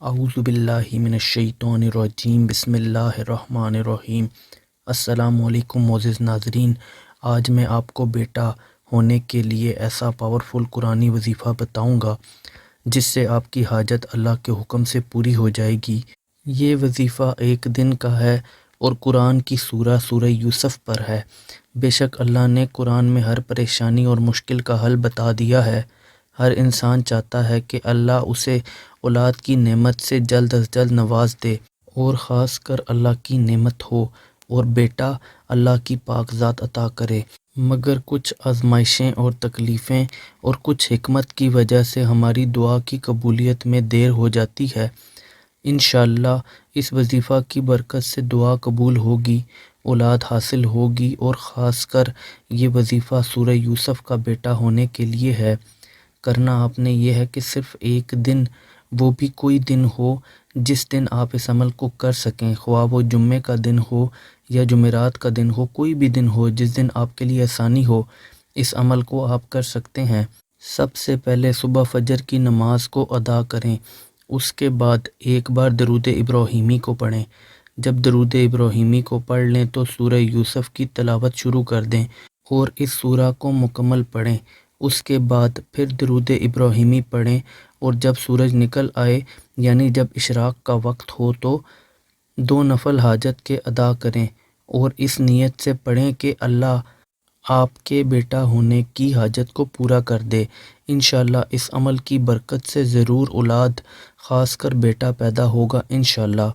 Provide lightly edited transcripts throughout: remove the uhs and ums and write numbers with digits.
اعوذ باللہ من الشیطان الرجیم بسم اللہ الرحمن الرحیم۔ السلام علیکم معزز ناظرین، آج میں آپ کو بیٹا ہونے کے لیے ایسا پاورفل قرآنی وظیفہ بتاؤں گا جس سے آپ کی حاجت اللہ کے حکم سے پوری ہو جائے گی۔ یہ وظیفہ ایک دن کا ہے اور قرآن کی سورہ یوسف پر ہے۔ بے شک اللہ نے قرآن میں ہر پریشانی اور مشکل کا حل بتا دیا ہے۔ ہر انسان چاہتا ہے کہ اللہ اسے اولاد کی نعمت سے جلد از جلد نواز دے، اور خاص کر اللہ کی نعمت ہو اور بیٹا اللہ کی پاک ذات عطا کرے، مگر کچھ آزمائشیں اور تکلیفیں اور کچھ حکمت کی وجہ سے ہماری دعا کی قبولیت میں دیر ہو جاتی ہے۔ انشاءاللہ اس وظیفہ کی برکت سے دعا قبول ہوگی، اولاد حاصل ہوگی، اور خاص کر یہ وظیفہ سورہ یوسف کا بیٹا ہونے کے لیے ہے۔ کرنا آپ نے یہ ہے کہ صرف ایک دن، وہ بھی کوئی دن ہو جس دن آپ اس عمل کو کر سکیں، خواہ وہ جمعے کا دن ہو یا جمعرات کا دن ہو، کوئی بھی دن ہو جس دن آپ کے لیے آسانی ہو، اس عمل کو آپ کر سکتے ہیں۔ سب سے پہلے صبح فجر کی نماز کو ادا کریں، اس کے بعد ایک بار درود ابراہیمی کو پڑھیں۔ جب درود ابراہیمی کو پڑھ لیں تو سورہ یوسف کی تلاوت شروع کر دیں اور اس سورہ کو مکمل پڑھیں۔ اس کے بعد پھر درود ابراہیمی پڑھیں، اور جب سورج نکل آئے یعنی جب اشراق کا وقت ہو تو 2 نفل حاجت کے ادا کریں، اور اس نیت سے پڑھیں کہ اللہ آپ کے بیٹا ہونے کی حاجت کو پورا کر دے۔ انشاءاللہ اس عمل کی برکت سے ضرور اولاد، خاص کر بیٹا پیدا ہوگا انشاءاللہ۔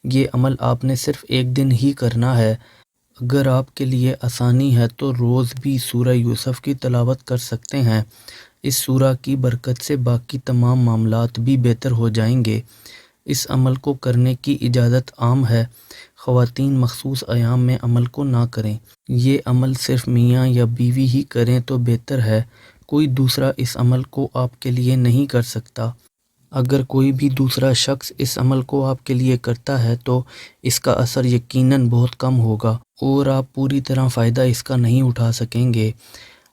یہ عمل آپ نے صرف ایک دن ہی کرنا ہے۔ اگر آپ کے لیے آسانی ہے تو روز بھی سورہ یوسف کی تلاوت کر سکتے ہیں۔ اس سورہ کی برکت سے باقی تمام معاملات بھی بہتر ہو جائیں گے۔ اس عمل کو کرنے کی اجازت عام ہے، خواتین مخصوص ایام میں عمل کو نہ کریں۔ یہ عمل صرف میاں یا بیوی ہی کریں تو بہتر ہے، کوئی دوسرا اس عمل کو آپ کے لیے نہیں کر سکتا۔ اگر کوئی بھی دوسرا شخص اس عمل کو آپ کے لیے کرتا ہے تو اس کا اثر یقیناً بہت کم ہوگا اور آپ پوری طرح فائدہ اس کا نہیں اٹھا سکیں گے۔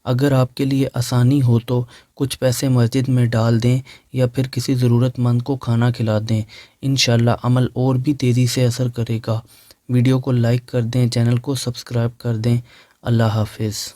اگر آپ کے لیے آسانی ہو تو کچھ پیسے مسجد میں ڈال دیں یا پھر کسی ضرورت مند کو کھانا کھلا دیں، انشاءاللہ عمل اور بھی تیزی سے اثر کرے گا۔ ویڈیو کو لائک کر دیں، چینل کو سبسکرائب کر دیں۔ اللہ حافظ۔